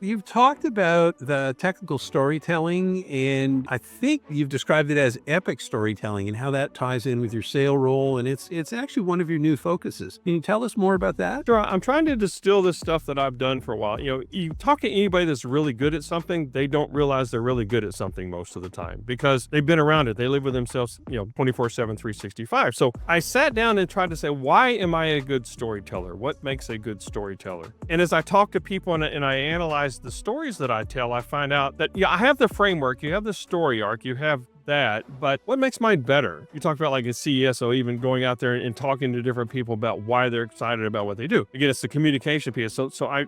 You've talked about the technical storytelling, and I think you've described it as epic storytelling and how that ties in with your sale role. And it's actually one of your new focuses. Can you tell us more about that? Sure, I'm trying to distill this stuff that I've done for a while. You talk to anybody that's really good at something, they don't realize they're really good at something most of the time because they've been around it. They live with themselves, 24/7, 365. So I sat down and tried to say, why am I a good storyteller? What makes a good storyteller? And as I talk to people and I analyze the stories that I tell, I find out that, I have the framework, you have the story arc, you have that, but what makes mine better? You talked about like a CES, so even going out there and talking to different people about why they're excited about what they do. Again, it's the communication piece. So I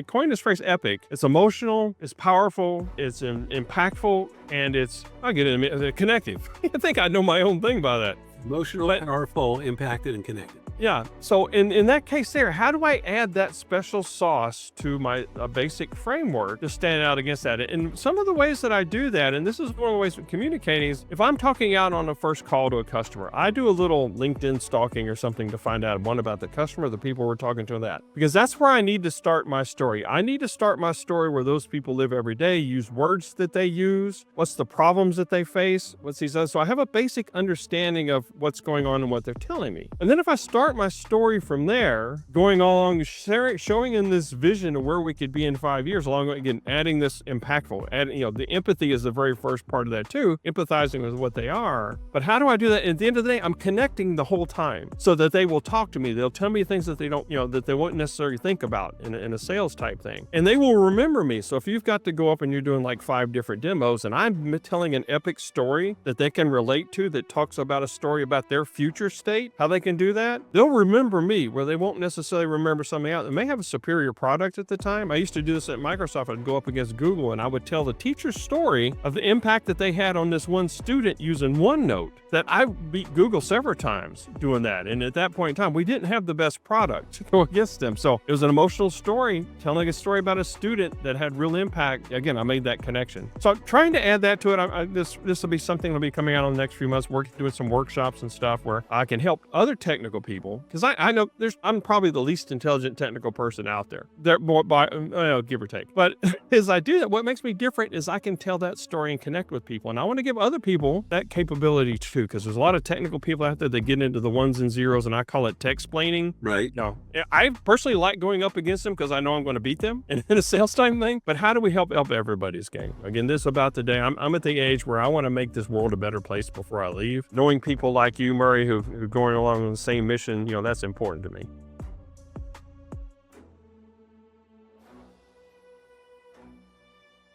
coined this phrase epic. It's emotional, it's powerful, it's impactful, and I'll get into connective. I think I know my own thing by that. Emotional, powerful, impacted, and connected. Yeah. So in that case there, how do I add that special sauce to my basic framework to stand out against that? And some of the ways that I do that, and this is one of the ways of communicating, is if I'm talking out on a first call to a customer, I do a little LinkedIn stalking or something to find out one about the customer, the people we're talking to, and that. Because that's where I need to start my story. I need to start my story where those people live every day, use words that they use, what's the problems that they face, what's these other. So I have a basic understanding of what's going on and what they're telling me. And then if I start my story from there, going along, showing in this vision of where we could be in 5 years, along again, adding this impactful, the empathy is the very first part of that too, empathizing with what they are. But how do I do that? At the end of the day, I'm connecting the whole time so that they will talk to me. They'll tell me things that they don't, that they won't necessarily think about in a sales type thing. And they will remember me. So if you've got to go up and you're doing like 5 different demos and I'm telling an epic story that they can relate to, that talks about a story about their future state, how they can do that, they'll remember me where they won't necessarily remember something else. They may have a superior product at the time. I used to do this at Microsoft. I'd go up against Google and I would tell the teacher's story of the impact that they had on this one student using OneNote, that I beat Google several times doing that. And at that point in time, we didn't have the best product to go against them. So it was an emotional story, telling a story about a student that had real impact. Again, I made that connection. So I'm trying to add that to it. This will be something that'll be coming out in the next few months, doing some workshops and stuff where I can help other technical people. Because I know I'm probably the least intelligent technical person out there. Give or take. But as I do that, what makes me different is I can tell that story and connect with people. And I want to give other people that capability too, because there's a lot of technical people out there that get into the ones and zeros, and I call it tech-splaining. Right. No, I personally like going up against them because I know I'm going to beat them in a sales time thing. But how do we help everybody's game? Again, this is about today. I'm at the age where I want to make this world a better place before I leave. Knowing people like you, Murray, who are going along on the same mission, that's important to me.